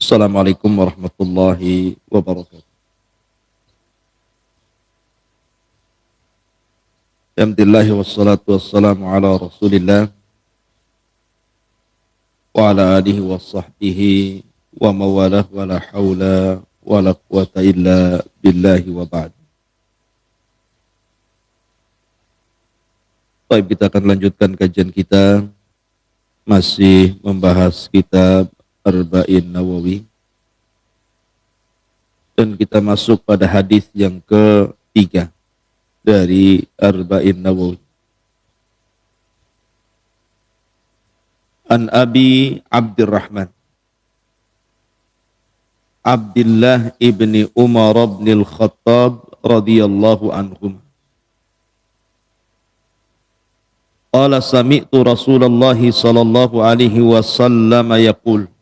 Assalamualaikum warahmatullahi wabarakatuh. Alhamdulillah wassalatu wassalamu ala rasulillah wa ala alihi wa sahbihi wa mawalah wa la hawla wa la quwata illa billahi wa ba'd. Baik, kita akan lanjutkan kajian kita masih membahas kitab Arba'in Nawawi, dan kita masuk pada hadis yang ketiga dari Arba'in Nawawi. An Abi Abdurrahman Abdullah ibni Umar ibn al-Khattab radhiyallahu anhum qala sami'tu Rasulullah sallallahu alaihi wasallam yaqul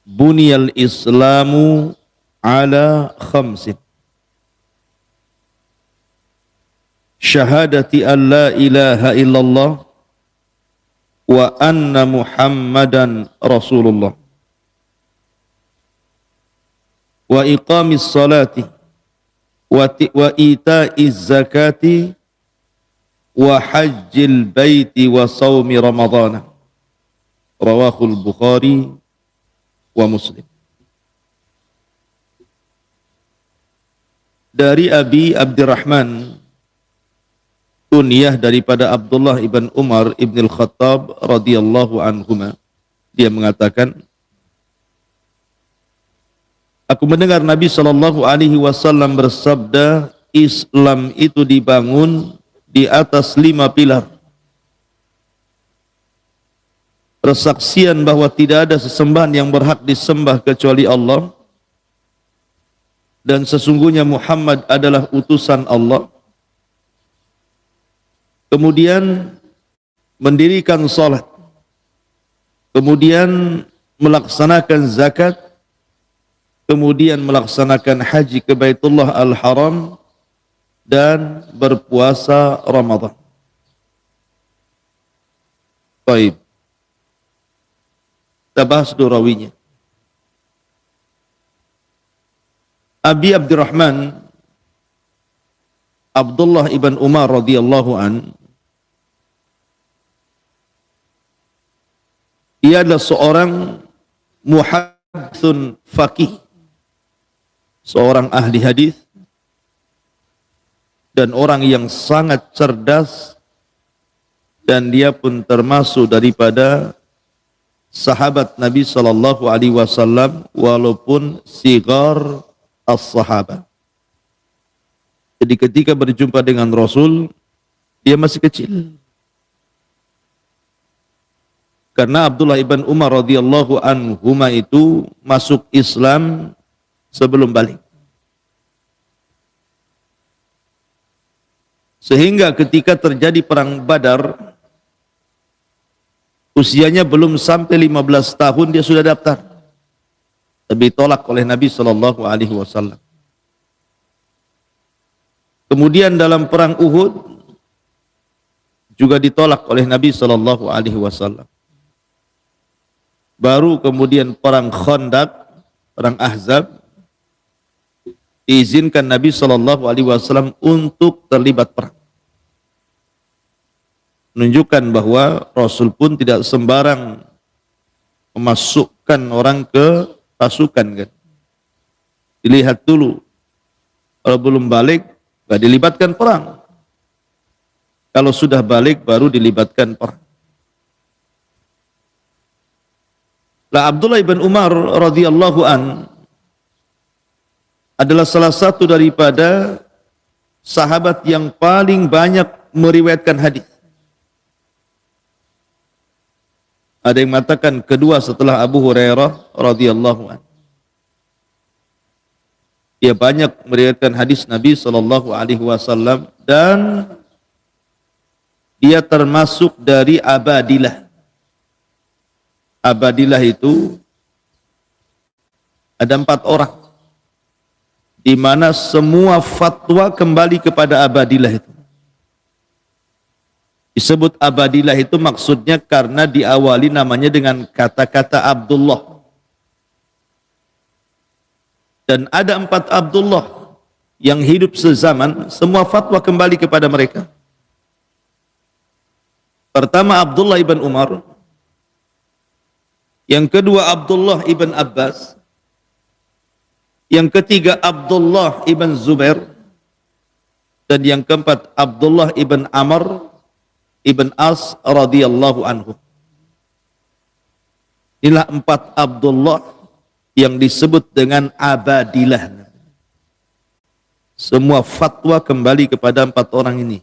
buniyal islamu ala khamsin syahadati an la ilaha illallah wa anna muhammadan rasulullah wa iqamis salati wa ita'iz zakati wa hajjil baiti wa sawmi ramadana rawahul Bukhari wa Muslim. Dari Abi Abdurrahman, kunyah daripada Abdullah ibn Umar ibn al-Khattab radhiyallahu anhuma, dia mengatakan, aku mendengar Nabi sallallahu alaihi wasallam bersabda, Islam itu dibangun di atas 5 pilar. Persaksian bahwa tidak ada sesembahan yang berhak disembah kecuali Allah, dan sesungguhnya Muhammad adalah utusan Allah. Kemudian mendirikan salat, kemudian melaksanakan zakat, kemudian melaksanakan haji ke Baitullah Al-Haram, dan berpuasa Ramadan. Baik, kita bahas dulu rawinya. Abi Abdurrahman Abdullah ibn Umar radhiyallahu an, ia adalah seorang muhadditsun faqih, seorang ahli hadis dan orang yang sangat cerdas, dan dia pun termasuk daripada sahabat Nabi sallallahu alaihi wasallam walaupun sigar as-sahabah. Jadi ketika berjumpa dengan Rasul, dia masih kecil. Karena Abdullah ibn Umar radhiyallahu anhuma itu masuk Islam sebelum balik. Sehingga ketika terjadi perang Badar, usianya belum sampai 15 tahun dia sudah daftar. Tapi tolak oleh Nabi sallallahu alaihi wasallam. Kemudian dalam perang Uhud juga ditolak oleh Nabi sallallahu alaihi wasallam. Baru kemudian perang Khandaq, perang Ahzab, diizinkan Nabi sallallahu alaihi wasallam untuk terlibat perang. Menunjukkan bahwa Rasul pun tidak sembarang memasukkan orang ke pasukan, kan. Dilihat dulu, kalau belum balik gak dilibatkan perang. Kalau sudah balik baru dilibatkan perang. Lah Abdullah ibn Umar radhiyallahu an adalah salah satu daripada sahabat yang paling banyak meriwayatkan hadis. Ada yang mengatakan kedua setelah Abu Hurairah radhiyallahu an. Dia banyak meriwayatkan hadis Nabi sallallahu alaihi wasallam, dan dia termasuk dari Abadilah. Abadilah itu ada 4 orang, di mana semua fatwa kembali kepada Abadilah itu. Disebut Abadilah itu maksudnya karena diawali namanya dengan kata-kata Abdullah. Dan ada 4 Abdullah yang hidup sezaman, semua fatwa kembali kepada mereka. Pertama Abdullah ibn Umar, yang kedua Abdullah ibn Abbas, yang ketiga Abdullah ibn Zubair, dan yang keempat Abdullah ibn Amr ibn As radhiyallahu anhu. Inilah 4 Abdullah yang disebut dengan Abadilah. Semua fatwa kembali kepada 4 orang ini,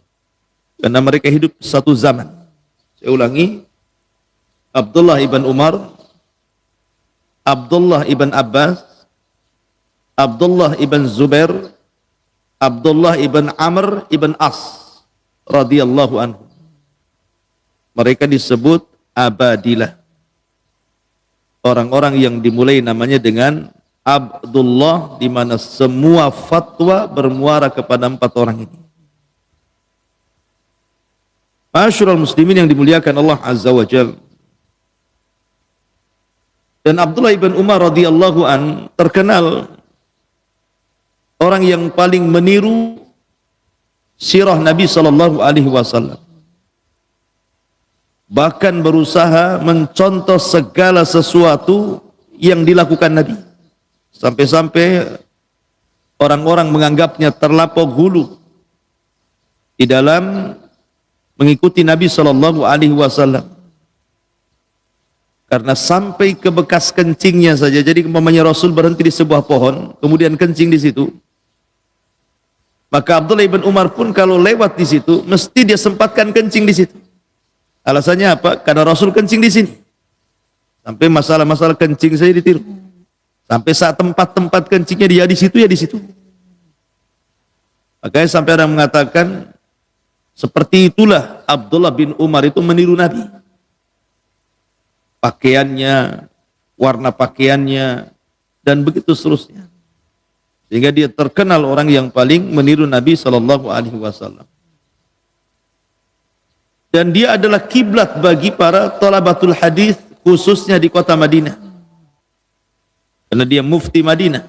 karena mereka hidup satu zaman. Saya ulangi, Abdullah ibn Umar, Abdullah ibn Abbas, Abdullah ibn Zubair, Abdullah ibn Amr ibn As radhiyallahu anhu. Mereka disebut Abadilah. Orang-orang yang dimulai namanya dengan Abdullah, di mana semua fatwa bermuara kepada 4 orang ini. Ma'asyiral muslimin yang dimuliakan Allah Azza wa Jalla. Dan Abdullah ibn Umar radhiyallahu an terkenal orang yang paling meniru sirah Nabi sallallahu alaihi wasallam. Bahkan berusaha mencontoh segala sesuatu yang dilakukan Nabi. Sampai-sampai orang-orang menganggapnya terlampau hulu di dalam mengikuti Nabi sallallahu alaihi wasallam. Karena sampai ke bekas kencingnya saja. Jadi umpamanya Rasul berhenti di sebuah pohon, kemudian kencing di situ, maka Abdullah ibn Umar pun kalau lewat di situ, mesti dia sempatkan kencing di situ. Alasannya apa? Karena Rasul kencing di sini. Sampai masalah-masalah kencing saya ditiru. Sampai saat tempat-tempat kencingnya dia di situ, ya di situ. Makanya sampai ada yang mengatakan, seperti itulah Abdullah bin Umar itu meniru Nabi. Pakaiannya, warna pakaiannya, dan begitu seterusnya. Sehingga dia terkenal orang yang paling meniru Nabi sallallahu alaihi wasallam. Dan dia adalah kiblat bagi para thalabatul hadis, khususnya di kota Madinah. Karena dia mufti Madinah.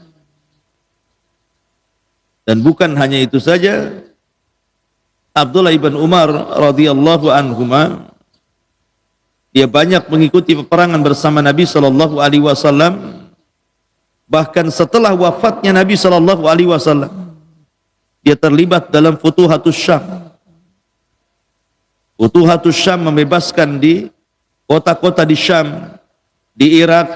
Dan bukan hanya itu saja, Abdullah ibn Umar radhiyallahu anhuma, dia banyak mengikuti peperangan bersama Nabi sallallahu alaihi wasallam. Bahkan setelah wafatnya Nabi sallallahu alaihi wasallam, dia terlibat dalam Futuhatus Syam. Futuhatus Syam membebaskan di kota-kota di Syam, di Irak,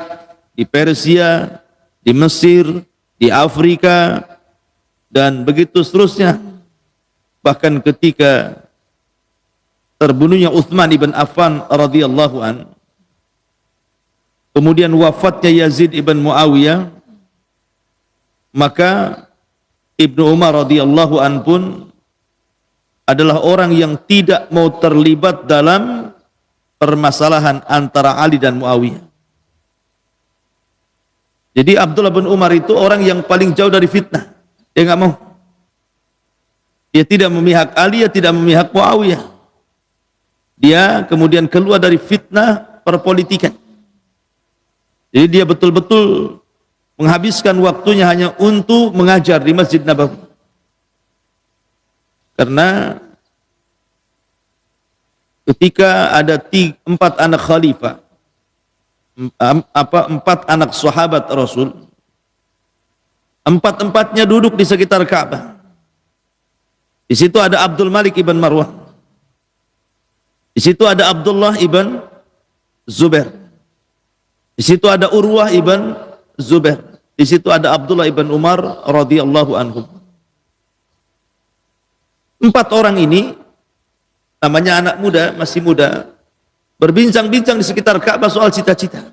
di Persia, di Mesir, di Afrika, dan begitu seterusnya. Bahkan ketika terbunuhnya Utsman ibn Affan radhiyallahu an, kemudian wafatnya Yazid ibn Muawiyah, maka Ibnu Umar radhiyallahu an pun adalah orang yang tidak mau terlibat dalam permasalahan antara Ali dan Muawiyah. Jadi Abdullah bin Umar itu orang yang paling jauh dari fitnah. Dia nggak mau. Dia tidak memihak Ali, dia tidak memihak Muawiyah. Dia kemudian keluar dari fitnah perpolitikan. Jadi dia betul-betul menghabiskan waktunya hanya untuk mengajar di Masjid Nabawi. Karena ketika ada 4 anak khalifah, 4 anak sahabat Rasul, 4-empatnya duduk di sekitar Ka'bah. Di situ ada Abdul Malik ibn Marwan. Di situ ada Abdullah ibn Zubair. Di situ ada Urwah ibn Zubair. Di situ ada Abdullah ibn Umar radhiyallahu anhum. 4 orang ini, namanya anak muda, masih muda, berbincang-bincang di sekitar Ka'bah soal cita-cita.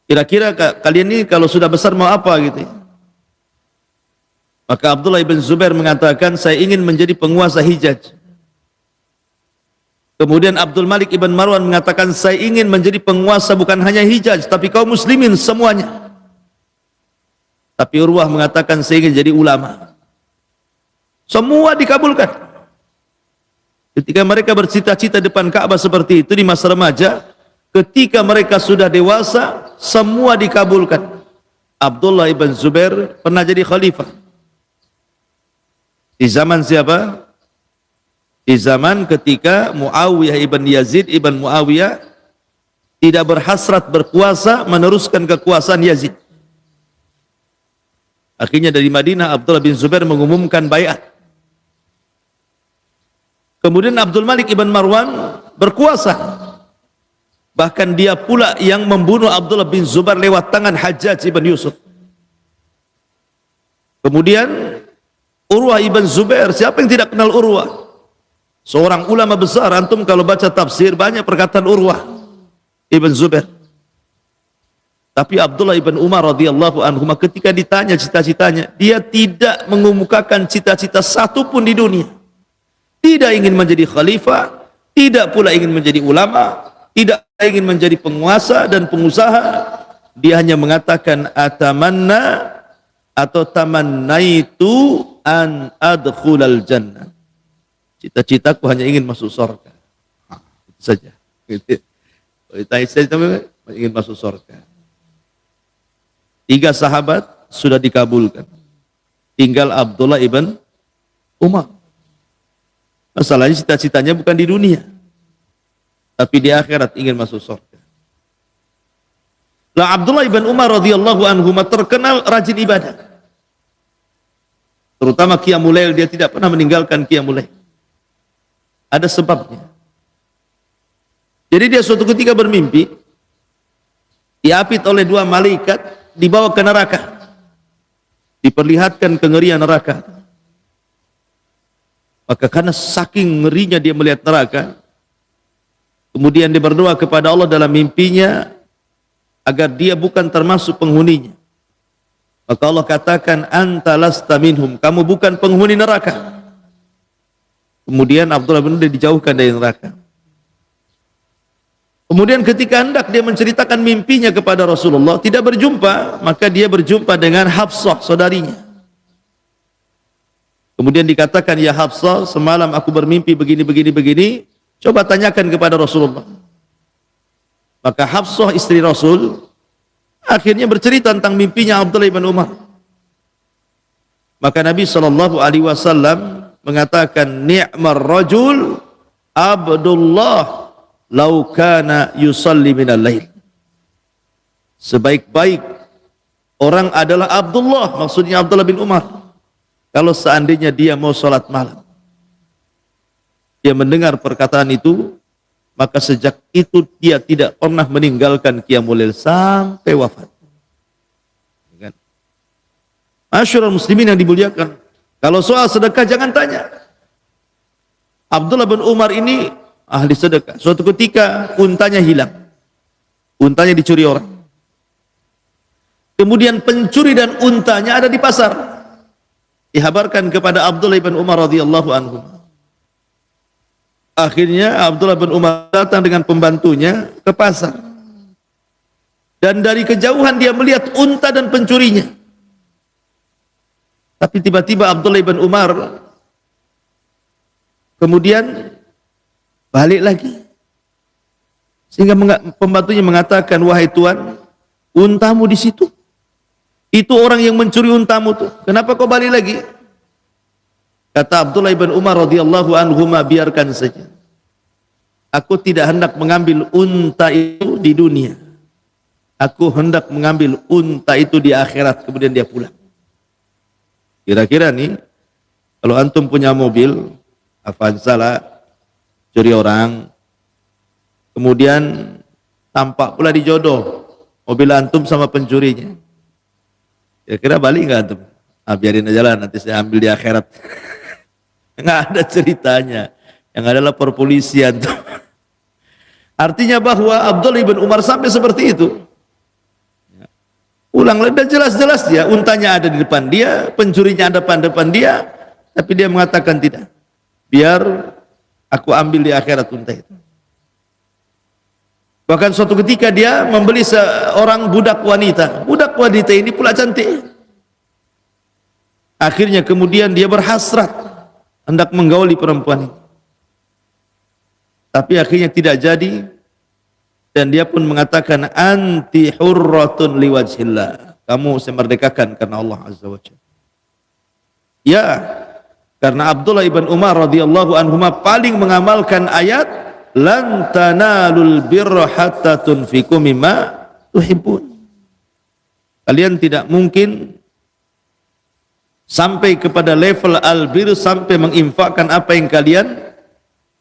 Kira-kira kalian ini kalau sudah besar mau apa gitu ya? Maka Abdullah ibn Zubair mengatakan, saya ingin menjadi penguasa Hijaz. Kemudian Abdul Malik ibn Marwan mengatakan, saya ingin menjadi penguasa bukan hanya Hijaz, tapi kaum muslimin semuanya. Tapi Urwah mengatakan, saya ingin jadi ulama. Semua dikabulkan. Ketika mereka bercita-cita depan Ka'bah seperti itu di masa remaja, ketika mereka sudah dewasa, semua dikabulkan. Abdullah ibn Zubair pernah jadi khalifah. Di zaman siapa? Di zaman ketika Muawiyah ibn Yazid ibn Muawiyah tidak berhasrat berkuasa meneruskan kekuasaan Yazid. Akhirnya dari Madinah Abdullah bin Zubair mengumumkan baiat. Kemudian Abdul Malik ibn Marwan berkuasa. Bahkan dia pula yang membunuh Abdullah bin Zubair lewat tangan Hajjaj ibn Yusuf. Kemudian Urwah ibn Zubair, siapa yang tidak kenal Urwah? Seorang ulama besar, antum kalau baca tafsir banyak perkataan Urwah ibn Zubair. Tapi Abdullah ibn Umar radhiyallahu anhu ketika ditanya cita-citanya, dia tidak mengemukakan cita-cita satu pun di dunia. Tidak ingin menjadi khalifah, tidak pula ingin menjadi ulama, tidak ingin menjadi penguasa dan pengusaha. Dia hanya mengatakan atamanna atau tamannaitu an adkhulal jannah. Cita-citaku hanya ingin masuk surga. Itu saja. Cita-cita ingin masuk surga. 3 sahabat sudah dikabulkan. Tinggal Abdullah ibn Umar. Masalahnya cita-citanya bukan di dunia, tapi di akhirat ingin masuk surga. Lah Abdullah ibn Umar radhiyallahu anhu terkenal rajin ibadah. Terutama qiyamul lail, dia tidak pernah meninggalkan qiyamul lail. Ada sebabnya. Jadi dia suatu ketika bermimpi diapit oleh 2 malaikat, dibawa ke neraka. Diperlihatkan kengerian neraka. Maka karena saking ngerinya dia melihat neraka, kemudian dia berdoa kepada Allah dalam mimpinya agar dia bukan termasuk penghuninya. Maka Allah katakan, anta lasta minhum, kamu bukan penghuni neraka. Kemudian Abdullah bin Umar dijauhkan dari neraka. Kemudian ketika hendak dia menceritakan mimpinya kepada Rasulullah, tidak berjumpa, maka dia berjumpa dengan Hafsah, saudarinya. Kemudian dikatakan, ya Hafsah, semalam aku bermimpi begini, coba tanyakan kepada Rasulullah. Maka Hafsah istri Rasul akhirnya bercerita tentang mimpinya Abdullah bin Umar. Maka Nabi SAW mengatakan, ni'mar rajul Abdullah lau kana yusalli minal lail. Sebaik-baik orang adalah Abdullah, maksudnya Abdullah bin Umar, kalau seandainya dia mau sholat malam. Dia mendengar perkataan itu, maka sejak itu dia tidak pernah meninggalkan qiyamul lail sampai wafat. Masyarul muslimin yang dimuliakan, kalau soal sedekah jangan tanya. Abdullah bin Umar ini ahli sedekah. Suatu ketika untanya hilang, untanya dicuri orang. Kemudian pencuri dan untanya ada di pasar. Dihabarkan kepada Abdullah bin Umar radhiyallahu anhu. Akhirnya Abdullah bin Umar datang dengan pembantunya ke pasar. Dan dari kejauhan dia melihat unta dan pencurinya. Tapi tiba-tiba Abdullah bin Umar kemudian balik lagi. Sehingga pembantunya mengatakan, wahai tuan, untamu di situ. Itu orang yang mencuri untamu tuh. Kenapa kau balik lagi? Kata Abdullah bin Umar radhiyallahu anhu, biarkan saja. Aku tidak hendak mengambil unta itu di dunia. Aku hendak mengambil unta itu di akhirat. Kemudian dia pulang. Kira-kira nih, kalau antum punya mobil Avanza lah, curi orang, kemudian tampak pula dijodoh mobil antum sama pencurinya, kira-kira balik nggak antum? Biarin aja lah, nanti saya ambil di akhirat. Nggak ada ceritanya, yang adalah perpolisian tuh. Artinya bahwa Abdullah bin Umar sampai seperti itu. Ulang lagi, dan jelas-jelas dia, untanya ada di depan dia, pencurinya ada di depan dia, tapi dia mengatakan tidak. Biar aku ambil di akhirat unta itu. Bahkan suatu ketika dia membeli seorang budak wanita. Budak wanita ini pula cantik. Akhirnya kemudian dia berhasrat hendak menggauli perempuan ini. Tapi akhirnya tidak jadi. Dan dia pun mengatakan, anti hurratun liwajhillah. kamu saya merdekakan karena Allah Azza wa Jalla. Ya, karena Abdullah ibn Umar radhiyallahu anhuma paling mengamalkan ayat lan tanalul birra hatta tunfiqu mimma tuhibbun. Kalian tidak mungkin sampai kepada level albir sampai menginfakkan apa yang kalian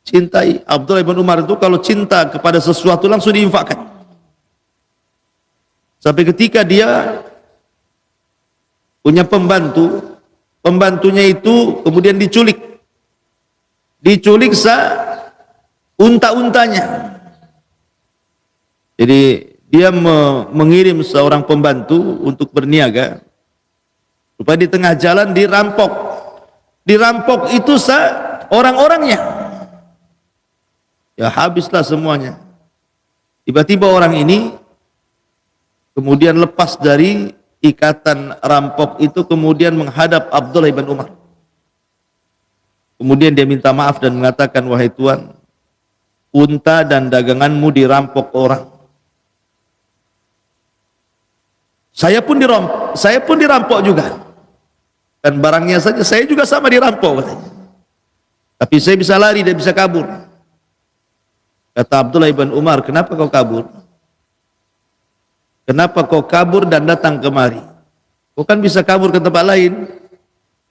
cintai. Abdullah ibn Umar itu kalau cinta kepada sesuatu langsung diinfakkan. Sampai ketika dia punya pembantu, pembantunya itu kemudian diculik unta-untanya. Jadi dia mengirim seorang pembantu untuk berniaga, supaya di tengah jalan dirampok itu orang-orangnya, ya habislah semuanya. Tiba-tiba orang ini kemudian lepas dari ikatan rampok itu, kemudian menghadap Abdullah ibn Umar. Kemudian dia minta maaf dan mengatakan, wahai Tuan, unta dan daganganmu dirampok orang. Saya pun dirampok juga. Dan barangnya saja saya juga sama dirampok katanya. Tapi saya bisa lari dan bisa kabur. Kata Abdullah ibn Umar, kenapa kau kabur? Kenapa kau kabur dan datang kemari? Kau kan bisa kabur ke tempat lain.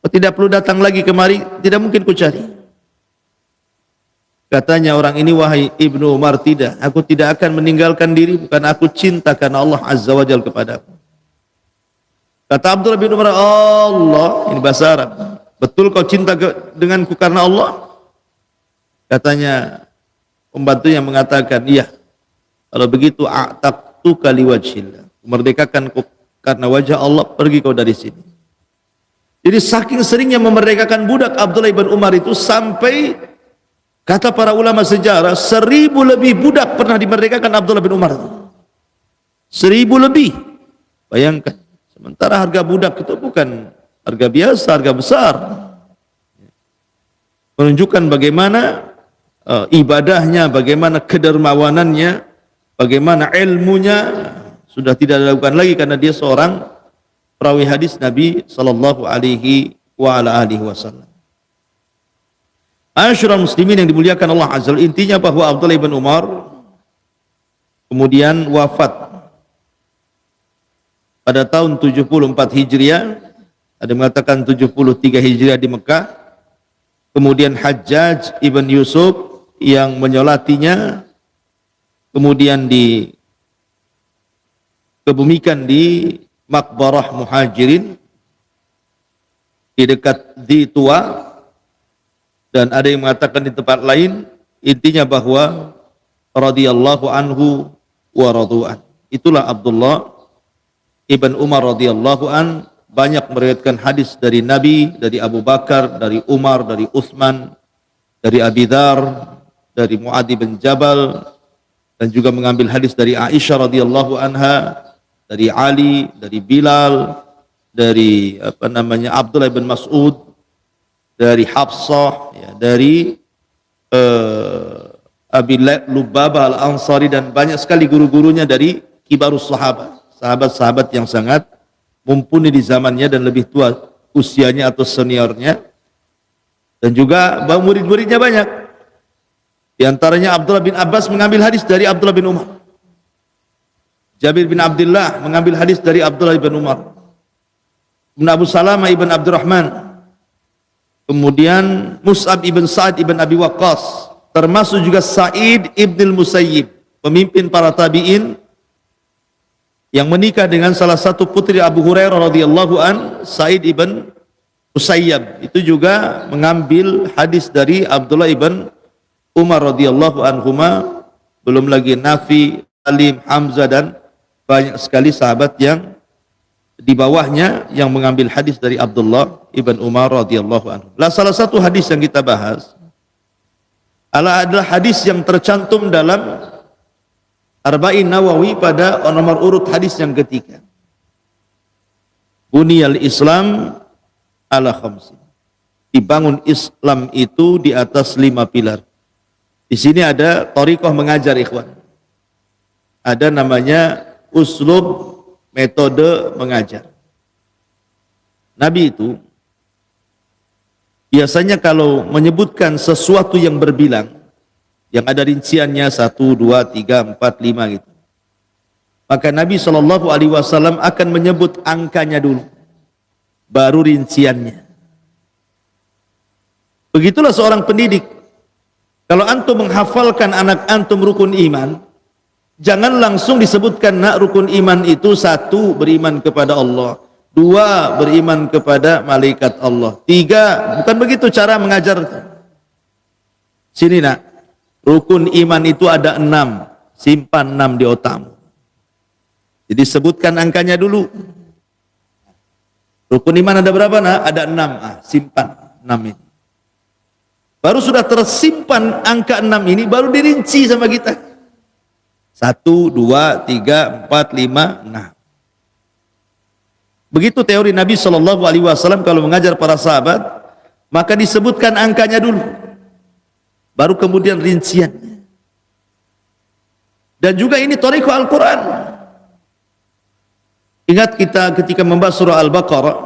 Kau tidak perlu datang lagi kemari, tidak mungkin ku cari. Katanya orang ini, wahai Ibnu Umar, tidak, aku tidak akan meninggalkan diri, bukan aku cinta karena Allah Azza wa Jalla kepadaku. Kata Abdullah bin Umar, Allah, ini bahasa Arab, betul kau cinta denganku karena Allah? Katanya pembantu yang mengatakan, iya, kalau begitu a'taqtuka liwajhillah, memerdekakan karena wajah Allah, pergi kau dari sini. Jadi saking seringnya memerdekakan budak Abdullah bin Umar itu, sampai kata para ulama sejarah 1000 lebih budak pernah dimerdekakan Abdullah bin Umar. 1000 lebih, bayangkan. Sementara harga budak itu bukan harga biasa, harga besar. Menunjukkan bagaimana ibadahnya, bagaimana kedermawanannya, bagaimana ilmunya sudah tidak dilakukan lagi karena dia seorang perawi hadis Nabi sallallahu alaihi wasallam. Asyiral muslimin yang dimuliakan Allah Azza wa Jalla, intinya bahwa Abdullah bin Umar kemudian wafat pada tahun 74 Hijriah, ada mengatakan 73 Hijriah di Mekah. Kemudian Hajjaj ibn Yusuf yang menyolatinya, kemudian dikebumikan di Maqbarah Muhajirin di dekat di Tua, dan ada yang mengatakan di tempat lain. Intinya bahwa radhiyallahu anhu wa radu'an. Itulah Abdullah Ibn Umar radhiyallahu an, banyak meriwayatkan hadis dari Nabi, dari Abu Bakar, dari Umar, dari Utsman, dari Abi Dzar, dari Muadz bin Jabal, dan juga mengambil hadis dari Aisyah radhiyallahu anha, dari Ali, dari Bilal, dari Abdullah bin Mas'ud, dari Hafsah, ya, dari Abi Lubabah al-Ansari, dan banyak sekali guru-gurunya dari kibarus sahabat. Sahabat-sahabat yang sangat mumpuni di zamannya dan lebih tua usianya atau seniornya, dan juga murid-muridnya banyak. Di antaranya Abdullah bin Abbas mengambil hadis dari Abdullah bin Umar. Jabir bin Abdullah mengambil hadis dari Abdullah bin Umar. Abu Salamah ibn Abdurrahman, kemudian Mus'ab ibn Sa'ad ibn Abi Waqqas, termasuk juga Sa'id ibn al-Musayyib, pemimpin para tabi'in yang menikah dengan salah satu putri Abu Hurairah radhiyallahu an, Sa'id ibn Musayyab, itu juga mengambil hadis dari Abdullah ibn Umar radhiyallahu anhuma. Belum lagi Nafi, Salim, Hamzah, dan banyak sekali sahabat yang di bawahnya yang mengambil hadis dari Abdullah ibn Umar radhiyallahu anhu. Lah, salah satu hadis yang kita bahas adalah hadis yang tercantum dalam Arba'in Nawawi pada nomor urut hadis yang ketiga. Buniyal Islam ala khamsin. Dibangun Islam itu di atas 5 pilar. Di sini ada thariqah mengajar, ikhwan. Ada namanya uslub metode mengajar. Nabi itu biasanya kalau menyebutkan sesuatu yang berbilang, yang ada rinciannya 1, 2, 3, 4, 5 gitu, maka Nabi SAW akan menyebut angkanya dulu, baru rinciannya. Begitulah seorang pendidik. Kalau antum menghafalkan anak antum rukun iman, jangan langsung disebutkan nak rukun iman itu 1, beriman kepada Allah, 2, beriman kepada malaikat Allah, 3, bukan begitu cara mengajar. Sini nak, rukun iman itu ada 6, simpan 6 di otakmu. Jadi sebutkan angkanya dulu. Rukun iman ada berapa nak? Ada 6, simpan 6 ini. Baru sudah tersimpan angka 6 ini, baru dirinci sama kita. 1, 2, 3, 4, 5, 6. Begitu teori Nabi SAW kalau mengajar para sahabat, maka disebutkan angkanya dulu, baru kemudian rinciannya. Dan juga ini thariqah Al-Quran. Ingat kita ketika membahas surah Al-Baqarah,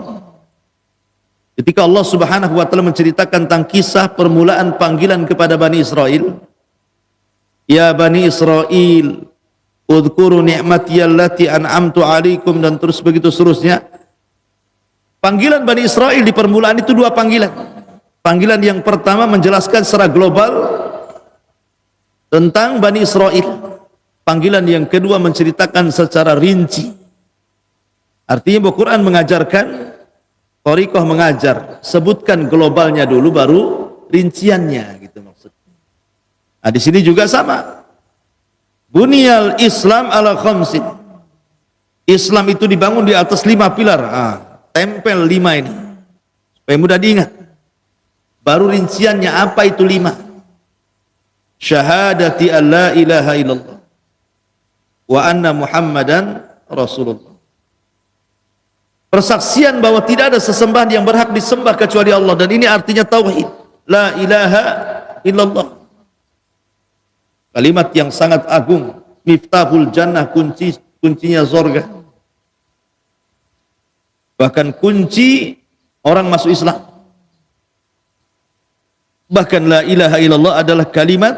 ketika Allah Subhanahu wa taala menceritakan tentang kisah permulaan panggilan kepada Bani Israel, ya Bani Israel, udhkuru ni'mati allati an'amtu alaikum, dan terus begitu seterusnya. Panggilan Bani Israel di permulaan itu 2 panggilan. Panggilan yang pertama menjelaskan secara global tentang Bani Israel. Panggilan yang kedua menceritakan secara rinci. Artinya Al-Quran mengajarkan, thariqah mengajar, sebutkan globalnya dulu baru rinciannya, gitu maksudnya. Nah, di sini juga sama. Bunyal Islam ala khamsin. Islam itu dibangun di atas 5 pilar. Tempel 5 ini supaya mudah diingat. Baru rinciannya apa itu 5. Syahadati an la ilaha illallah wa anna Muhammadan Rasulullah. Persaksian bahwa tidak ada sesembahan yang berhak disembah kecuali Allah, dan ini artinya tauhid, la ilaha illallah. Kalimat yang sangat agung, miftahul jannah, kuncinya surga. Bahkan kunci orang masuk Islam. Bahkan la ilaha illallah adalah kalimat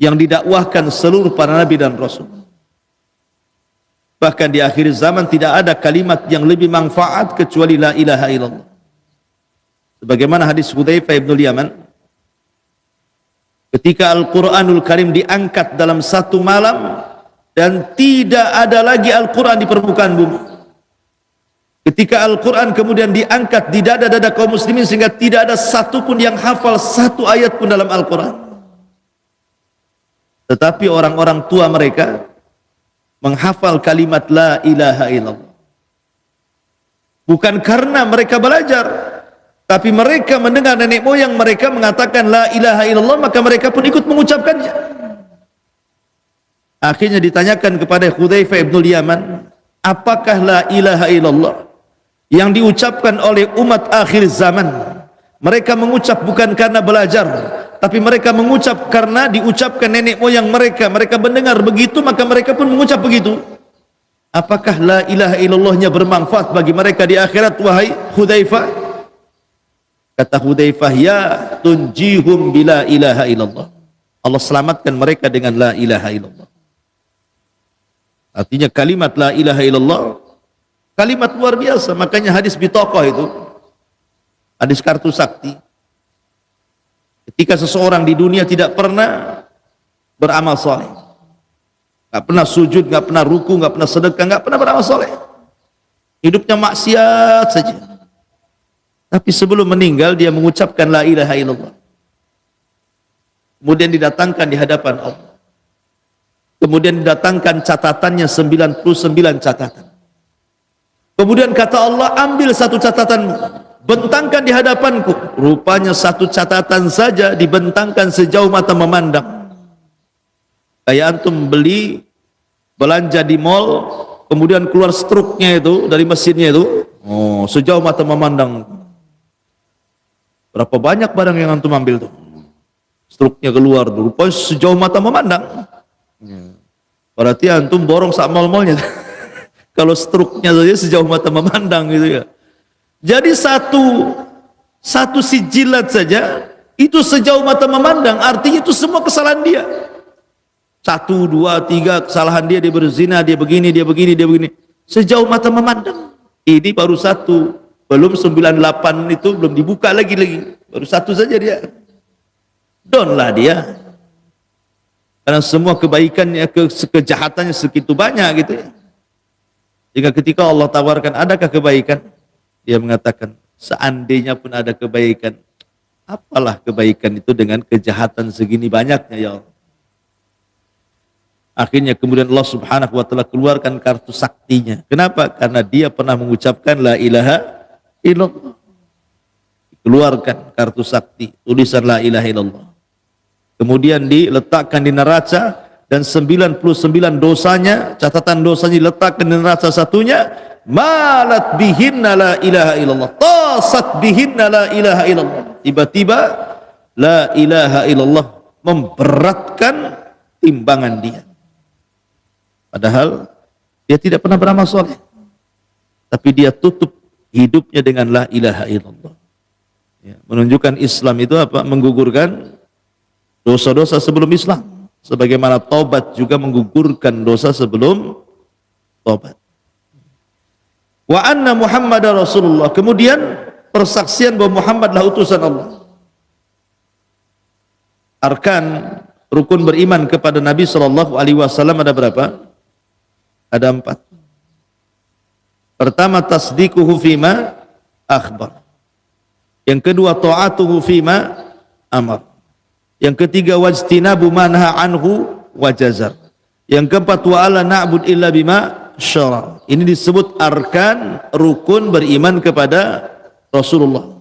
yang didakwahkan seluruh para nabi dan rasul. Bahkan di akhir zaman tidak ada kalimat yang lebih manfaat kecuali la ilaha illallah. Sebagaimana hadis Hudzaifah bin Yaman, ketika Al-Quranul Karim diangkat dalam 1 malam dan tidak ada lagi Al-Quran di permukaan bumi. Ketika Al-Quran kemudian diangkat di dada-dada kaum muslimin sehingga tidak ada satupun yang hafal 1 ayat pun dalam Al-Quran. Tetapi orang-orang tua mereka menghafal kalimat la ilaha illallah. Bukan karena mereka belajar, tapi mereka mendengar nenek moyang mereka mengatakan la ilaha illallah, maka mereka pun ikut mengucapkannya. Akhirnya ditanyakan kepada Hudzaifah bin Yaman, apakah la ilaha illallah yang diucapkan oleh umat akhir zaman? Mereka mengucap bukan karena belajar, tapi mereka mengucap karena diucapkan nenek moyang mereka. Mereka mendengar begitu, maka mereka pun mengucap begitu. Apakah la ilaha illallahnya bermanfaat bagi mereka di akhirat, wahai Hudzaifah? Kata Hudzaifah, ya tunjihum bila ilaha illallah. Allah selamatkan mereka dengan la ilaha illallah. Artinya kalimat la ilaha illallah kalimat luar biasa. Makanya hadis bitaqah itu, hadis kartu sakti, ketika seseorang di dunia tidak pernah beramal soleh, nggak pernah sujud, nggak pernah ruku, nggak pernah sedekah, nggak pernah beramal soleh, hidupnya maksiat saja, tapi sebelum meninggal dia mengucapkan la ilaha illallah, kemudian didatangkan di hadapan Allah, kemudian didatangkan catatannya 99 catatan. Kemudian kata Allah, ambil 1 catatanmu, bentangkan di hadapanku. Rupanya 1 catatan saja dibentangkan sejauh mata memandang. Kayak antum beli belanja di mall, kemudian keluar struknya itu dari mesinnya itu, sejauh mata memandang. Berapa banyak barang yang antum ambil tuh? Struknya keluar tuh, rupanya sejauh mata memandang. Berarti antum borong sak mall-mallnya. Kalau struknya saja sejauh mata memandang gitu ya. Jadi satu sijilat saja itu sejauh mata memandang, artinya itu semua kesalahan dia. 1, 2, 3 kesalahan dia, dia berzina, dia begini, dia begini, dia begini. Sejauh mata memandang. Ini baru satu, belum 98 itu belum dibuka lagi. Baru satu saja dia. Down lah dia. Karena semua kebaikannya, kejahatannya segitu banyak gitu ya. Jika ketika Allah tawarkan, adakah kebaikan? Dia mengatakan, seandainya pun ada kebaikan, apalah kebaikan itu dengan kejahatan segini banyaknya ya Allah. Akhirnya kemudian Allah subhanahu wa ta'ala keluarkan kartu saktinya. Kenapa? Karena dia pernah mengucapkan la ilaha illallah. Keluarkan kartu sakti, tulisan la ilaha illallah. Kemudian diletakkan di neraca, dan 99 dosanya, catatan dosanya diletakkan di neraca satunya, malat bihinna la ilaha illallah, tasat bihinna la ilaha illallah. Tiba-tiba la ilaha illallah memberatkan timbangan dia. Padahal dia tidak pernah beramal soleh, tapi dia tutup hidupnya dengan la ilaha illallah. Ya, menunjukkan Islam itu apa? Menggugurkan dosa-dosa sebelum Islam. Sebagaimana taubat juga menggugurkan dosa sebelum taubat. Wa anna Muhammadar Rasulullah. Kemudian persaksian bahwa Muhammadlah utusan Allah. Arkan rukun beriman kepada Nabi sallallahu alaihi wasallam ada berapa? Ada 4. Pertama, tasdiquhu fima akhbar. Yang kedua, ta'atuhu fima amar. Yang ketiga, wajtinabu manha anhu wajazar. Yang keempat, wa ala na'bud illa bima syara. Ini disebut arkan rukun beriman kepada Rasulullah.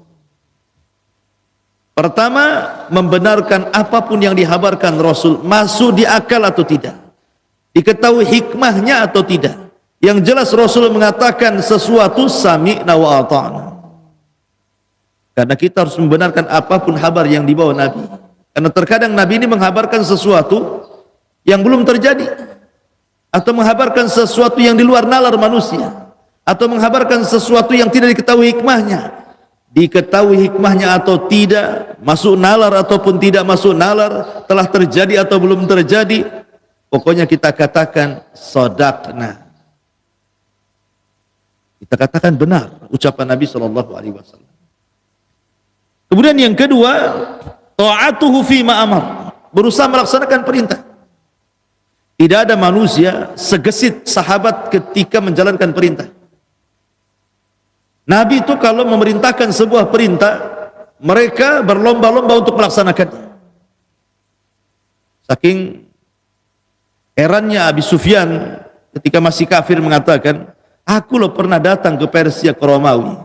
Pertama, membenarkan apapun yang dihabarkan Rasul masuk di akal atau tidak, diketahui hikmahnya atau tidak. Yang jelas Rasul mengatakan sesuatu sami'na wa ata'na. Karena kita harus membenarkan apapun kabar yang dibawa Nabi. Karena terkadang Nabi ini menghabarkan sesuatu yang belum terjadi, atau menghabarkan sesuatu yang di luar nalar manusia, atau menghabarkan sesuatu yang tidak diketahui hikmahnya. Diketahui hikmahnya atau tidak, masuk nalar ataupun tidak masuk nalar, telah terjadi atau belum terjadi, pokoknya kita katakan shadaqna. Kita katakan benar ucapan Nabi SAW. Kemudian yang kedua, ta'atuhu fima amar, berusaha melaksanakan perintah. Tidak ada manusia segesit sahabat ketika menjalankan perintah. Nabi itu kalau memerintahkan sebuah perintah, mereka berlomba-lomba untuk melaksanakannya. Saking herannya Abi Sufyan ketika masih kafir mengatakan, aku loh pernah datang ke Persia, ke Romawi,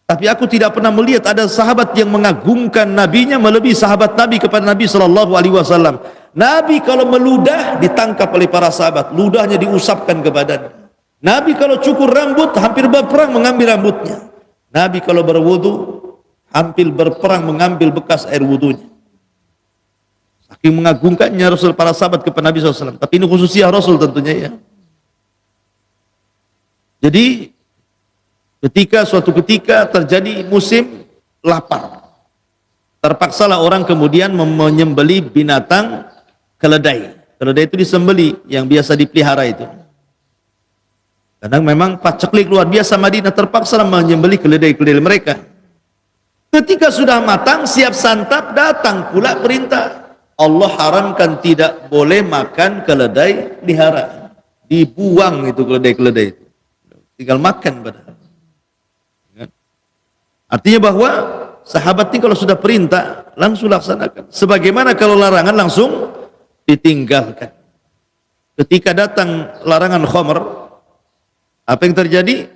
tapi aku tidak pernah melihat ada sahabat yang mengagungkan nabinya melebihi sahabat Nabi kepada Nabi SAW. Nabi kalau meludah ditangkap oleh para sahabat, ludahnya diusapkan ke badannya. Nabi kalau cukur rambut hampir berperang mengambil rambutnya. Nabi kalau berwudu hampir berperang mengambil bekas air wudunya. Saking mengagungkannya Rasul para sahabat kepada Nabi SAW. Tapi ini khususnya Rasul tentunya ya. Jadi suatu ketika terjadi musim lapar, terpaksalah orang kemudian menyembeli binatang keledai. Keledai itu disembeli yang biasa dipelihara itu. Kadang memang paceklik luar biasa Madinah, terpaksa menyembelih keledai-keledai mereka. Ketika sudah matang siap santap, datang pula perintah Allah haramkan tidak boleh makan keledai pelihara. Dibuang itu keledai-keledai itu, tinggal makan padahal. Artinya bahwa sahabat ini kalau sudah perintah langsung laksanakan, sebagaimana kalau larangan langsung ditinggalkan. Ketika datang larangan khamr, apa yang terjadi?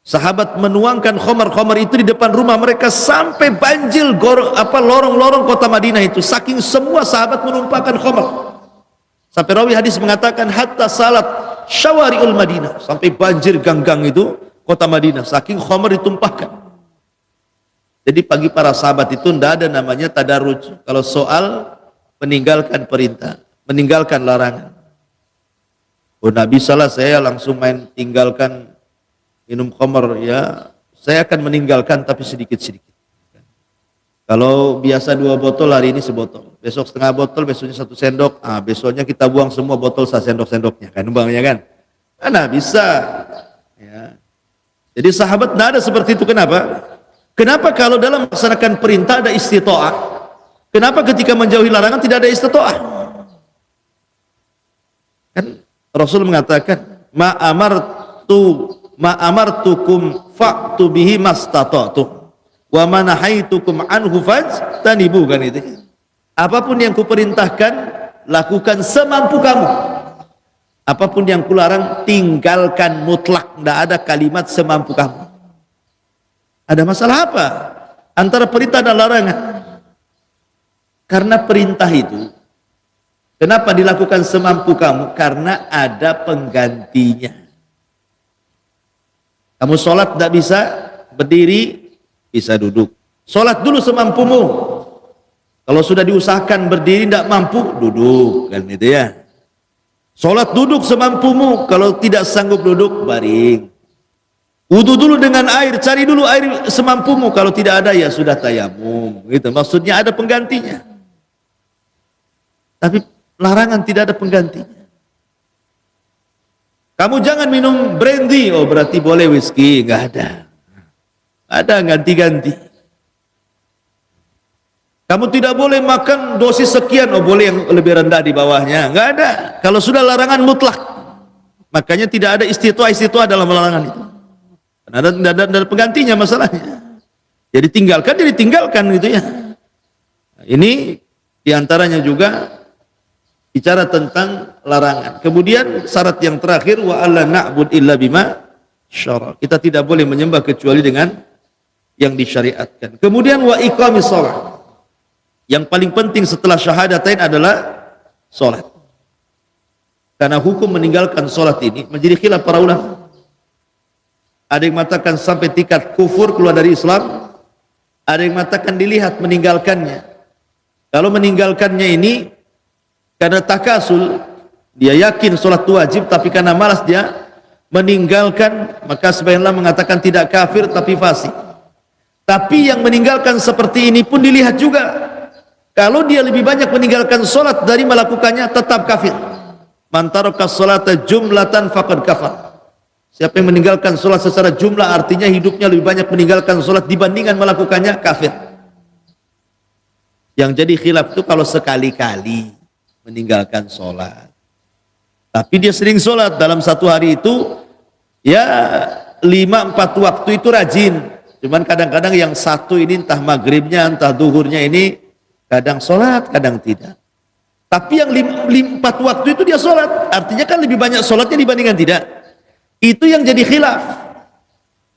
Sahabat menuangkan khamar-khamar itu di depan rumah mereka sampai banjir lorong-lorong kota Madinah itu. Saking semua sahabat menumpahkan khamar. Sampai rawi hadis mengatakan hatta salat syawari'ul Madinah, sampai banjir gang-gang itu kota Madinah saking khamar ditumpahkan. Jadi bagi para sahabat itu tidak ada namanya tadarruj kalau soal meninggalkan perintah, meninggalkan larangan. Oh, nggak bisa lah saya langsung main tinggalkan minum khamr, ya saya akan meninggalkan tapi sedikit-sedikit. Kalau biasa 2 botol, hari ini sebotol, besok setengah botol, besoknya 1 sendok, besoknya kita buang semua botol sendok-sendoknya, kan umpamanya kan? Nah, bisa. Ya. Jadi sahabat tidak ada seperti itu. Kenapa? Kenapa kalau dalam melaksanakan perintah ada istita'ah? Kenapa ketika menjauhi larangan tidak ada istita'ah? Kan Rasul mengatakan, ma amartukum fa'tu bihi mastata'tu wa ma nahaitukum anhu fajtanibu, kan itu. Apapun yang kuperintahkan lakukan semampu kamu. Apapun yang kularang tinggalkan mutlak, tidak ada kalimat semampu kamu. Ada masalah apa antara perintah dan larangan? Karena perintah itu kenapa dilakukan semampu kamu? Karena ada penggantinya. Kamu sholat tidak bisa berdiri, bisa duduk. Sholat dulu semampumu. Kalau sudah diusahakan berdiri tidak mampu, duduk, kan gitu ya. Sholat duduk semampumu. Kalau tidak sanggup duduk, baring. Wudu dulu dengan air, cari dulu air semampumu. Kalau tidak ada, ya sudah tayamum. Gitu. Maksudnya ada penggantinya. Tapi larangan tidak ada penggantinya. Kamu jangan minum brandy, oh berarti boleh whisky. Enggak ada. Ada ganti-ganti. Kamu tidak boleh makan dosis sekian, oh boleh yang lebih rendah di bawahnya. Enggak ada. Kalau sudah larangan mutlak. Makanya tidak ada istitwa dalam larangan itu. Ada penggantinya masalahnya. Jadi tinggalkan gitu ya. Nah, ini diantaranya juga bicara tentang larangan. Kemudian syarat yang terakhir, wa alla na'bud illa bima syara. Kita tidak boleh menyembah kecuali dengan yang disyariatkan. Kemudian wa iqamis shalah. Yang paling penting setelah syahadatain adalah salat. Karena hukum meninggalkan salat ini menjadi khilaf para ulama. Ada yang mengatakan sampai tingkat kufur, keluar dari Islam. Ada yang mengatakan dilihat meninggalkannya. Kalau meninggalkannya ini karena takasul, dia yakin sholat itu wajib, tapi karena malas dia meninggalkan, maka sebagian ulama mengatakan tidak kafir tapi fasik. Tapi yang meninggalkan seperti ini pun dilihat juga. Kalau dia lebih banyak meninggalkan sholat dari melakukannya, tetap kafir. Man taraka sholata jumlatan faqad kafar. Siapa yang meninggalkan sholat secara jumlah, artinya hidupnya lebih banyak meninggalkan sholat dibandingkan melakukannya, kafir. Yang jadi khilaf itu kalau sekali-kali meninggalkan sholat, tapi dia sering sholat dalam satu hari itu, ya 5-4 waktu itu rajin. Cuman kadang-kadang yang satu ini entah maghribnya entah duhurnya ini kadang sholat kadang tidak. Tapi yang 4 waktu itu dia sholat, artinya kan lebih banyak sholatnya dibandingkan tidak. Itu yang jadi khilaf.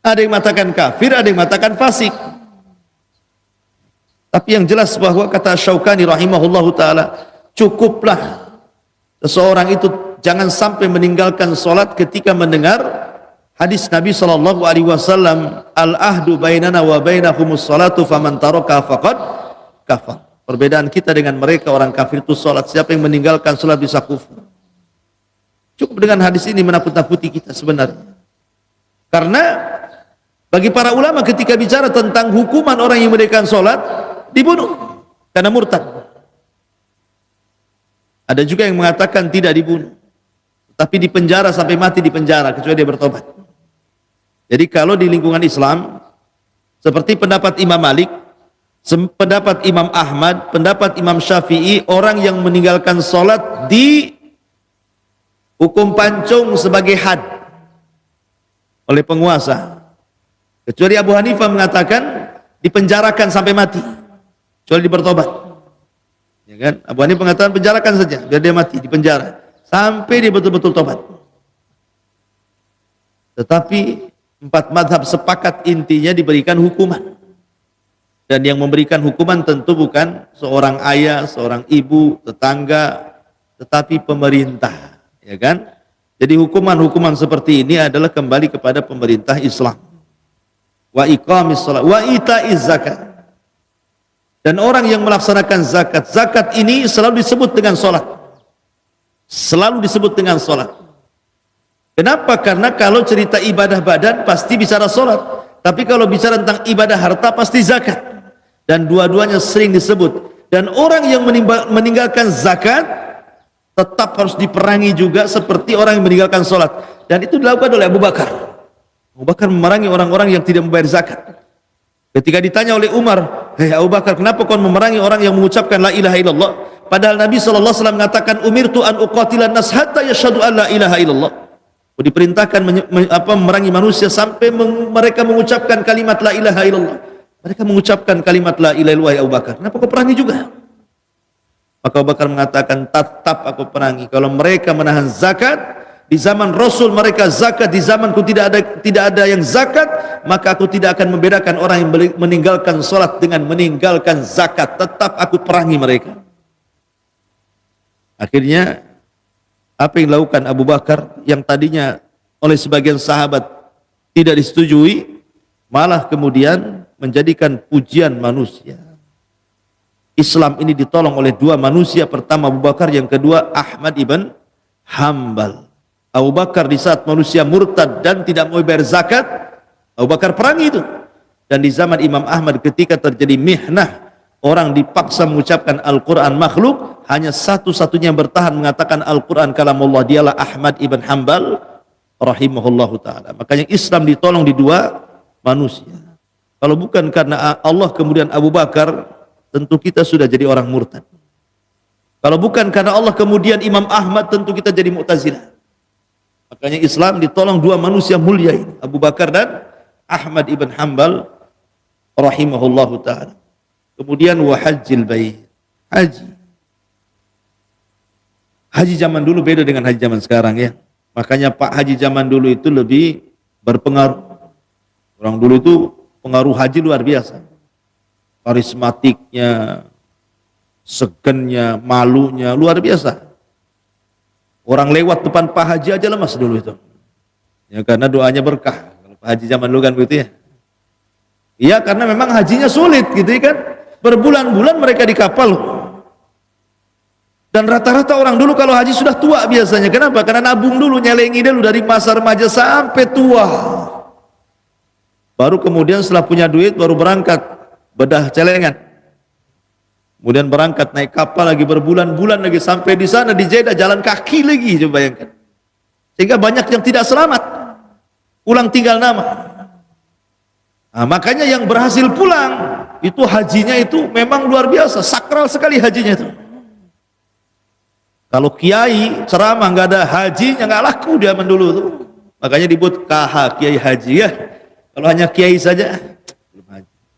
Ada yang mengatakan kafir, ada yang mengatakan fasik. Tapi yang jelas bahwa kata Syaukani rahimahullahu ta'ala, cukuplah seseorang itu jangan sampai meninggalkan sholat ketika mendengar hadis Nabi SAW, al-ahdu bainana wa bainahumus sholatu faman taraka faqad kafar. Perbedaan kita dengan mereka orang kafir itu sholat. Siapa yang meninggalkan sholat bisa kufur. Cukup dengan hadis ini menakut-nakuti kita sebenarnya. Karena bagi para ulama ketika bicara tentang hukuman orang yang meninggalkan sholat, dibunuh karena murtad. Ada juga yang mengatakan tidak dibunuh, tapi dipenjara sampai mati, dipenjara kecuali dia bertobat. Jadi kalau di lingkungan Islam, seperti pendapat Imam Malik, pendapat Imam Ahmad, pendapat Imam Syafi'i, orang yang meninggalkan sholat di hukum pancung sebagai had oleh penguasa. Kecuali Abu Hanifah mengatakan dipenjarakan sampai mati, kecuali bertobat. Ya kan? Abu Hanifah mengatakan penjarakan saja, biar dia mati di penjara sampai dia betul-betul tobat. Tetapi 4 mazhab sepakat intinya diberikan hukuman. Dan yang memberikan hukuman tentu bukan seorang ayah, seorang ibu, tetangga, tetapi pemerintah. Ya kan? Jadi hukuman-hukuman seperti ini adalah kembali kepada pemerintah Islam. Wa iqamis shalah wa ita'iz zakat. Dan orang yang melaksanakan zakat ini selalu disebut dengan sholat. Selalu disebut dengan sholat. Kenapa? Karena kalau cerita ibadah badan pasti bicara sholat, tapi kalau bicara tentang ibadah harta pasti zakat, dan dua-duanya sering disebut. Dan orang yang meninggalkan zakat tetap harus diperangi juga seperti orang yang meninggalkan sholat, dan itu dilakukan oleh Abu Bakar. Abu Bakar memerangi orang-orang yang tidak membayar zakat. Ketika ditanya oleh Umar, "Hei Abu Bakar, kenapa kau memerangi orang yang mengucapkan la ilaha illallah?" Padahal Nabi SAW mengatakan, "Umirtu an uqatilan nas hatta yashhadu an la ilaha illallah." Diperintahkan memerangi manusia sampai mereka mengucapkan kalimat la ilaha illallah. Mereka mengucapkan kalimat la ilaha illallah. Abu Bakar, kenapa kau perangi juga? Maka Abu Bakar mengatakan, tetap aku perangi. Kalau mereka menahan zakat, di zaman Rasul mereka zakat, di zamanku tidak ada yang zakat, maka aku tidak akan membedakan orang yang meninggalkan sholat dengan meninggalkan zakat. Tetap aku perangi mereka. Akhirnya apa yang dilakukan Abu Bakar yang tadinya oleh sebagian sahabat tidak disetujui, malah kemudian menjadikan pujian manusia. Islam ini ditolong oleh dua manusia, pertama Abu Bakar, yang kedua Ahmad ibn Hanbal. Abu Bakar di saat manusia murtad dan tidak mau bayar zakat, Abu Bakar perangi itu. Dan di zaman Imam Ahmad ketika terjadi mihnah, orang dipaksa mengucapkan Al-Quran makhluk, hanya satu-satunya yang bertahan mengatakan Al-Quran kalamullah, dialah Ahmad ibn Hanbal rahimahullahu ta'ala. Makanya Islam ditolong di dua manusia. Kalau bukan karena Allah kemudian Abu Bakar, tentu kita sudah jadi orang murtad. Kalau bukan karena Allah kemudian Imam Ahmad, tentu kita jadi Mu'tazilah. Makanya Islam ditolong dua manusia mulia ini, Abu Bakar dan Ahmad ibn Hanbal rahimahullahu ta'ala. Kemudian wa hajjil bait, haji zaman dulu beda dengan haji zaman sekarang ya. Makanya Pak Haji zaman dulu itu lebih berpengaruh. Orang dulu itu pengaruh haji luar biasa, karismatiknya, segennya, malunya luar biasa. Orang lewat depan Pak Haji aja lemas dulu itu ya, karena doanya berkah. Kalau Pak Haji zaman dulu kan begitu ya. Iya, karena memang hajinya sulit gitu ya kan, berbulan-bulan mereka di kapal. Dan rata-rata orang dulu kalau haji sudah tua biasanya. Kenapa? Karena nabung dulu, nyelengi dulu dari masa remaja sampai tua. Baru kemudian setelah punya duit baru berangkat bedah celengan. Kemudian berangkat naik kapal lagi, berbulan-bulan lagi, sampai di sana di Jeddah jalan kaki lagi, coba bayangkan. Sehingga banyak yang tidak selamat, pulang tinggal nama. Nah, makanya yang berhasil pulang itu hajinya itu memang luar biasa, sakral sekali hajinya itu. Kalau kiai ceramah nggak ada hajinya, nggak laku dia dulu tuh. Makanya disebut KH, kiai haji ya. Kalau hanya kiai saja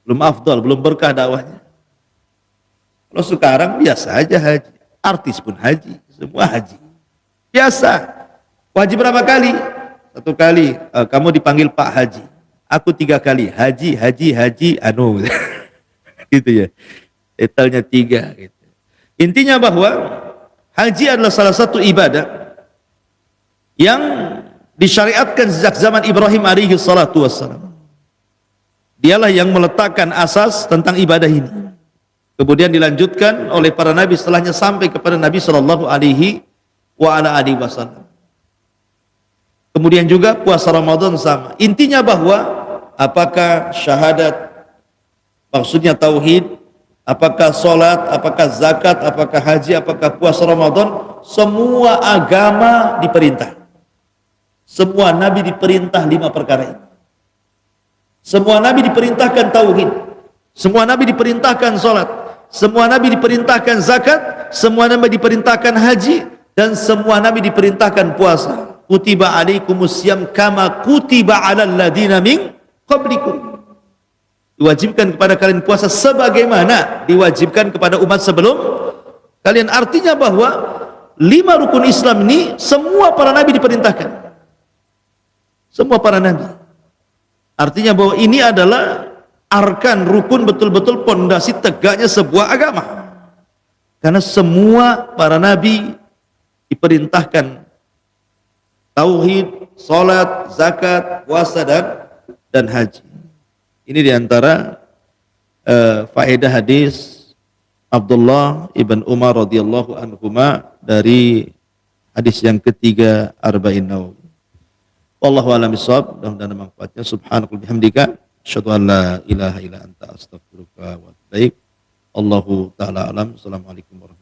belum afdal, belum berkah dakwahnya. Kalau sekarang biasa aja haji, artis pun haji, semua haji biasa. Haji berapa kali? Satu kali. Kamu dipanggil Pak Haji, aku 3 kali haji anu gitu ya, detailnya 3 gitu. Intinya bahwa haji adalah salah satu ibadah yang disyariatkan sejak zaman Ibrahim alaihi salatu wassalam. Dialah yang meletakkan asas tentang ibadah ini. Kemudian dilanjutkan oleh para nabi setelahnya sampai kepada Nabi sallallahu alaihi wasallam. Kemudian juga puasa Ramadan sama. Intinya bahwa apakah syahadat, maksudnya tauhid, apakah sholat, apakah zakat, apakah haji, apakah puasa Ramadan, semua agama diperintah. Semua nabi diperintah 5 perkara ini. Semua nabi diperintahkan tauhid, semua nabi diperintahkan sholat, semua nabi diperintahkan zakat, semua nabi diperintahkan haji, dan semua nabi diperintahkan puasa. Kutiba alaikumusiyam kama kutiba alal ladina min qablikum. Diwajibkan kepada kalian puasa sebagaimana diwajibkan kepada umat sebelum kalian. Artinya bahwa 5 rukun Islam ini semua para nabi diperintahkan. Semua para nabi. Artinya bahwa ini adalah arkan, rukun, betul-betul pondasi tegaknya sebuah agama. Karena semua para nabi diperintahkan tauhid, salat, zakat, puasa dan haji. Ini diantara faedah hadis Abdullah ibn Umar radhiyallahu anhuma dari hadis yang ketiga Arba'in Nawawi. Wallahu a'lam bishawab. Mudah-mudahan ada manfaatnya. Subhanakallahumma bihamdika asyhadu an la ilaha illa anta astaghfiruka wa atubu ilaik. Allahu taala alam. Assalamualaikum warahmatullahi wabarakatuh.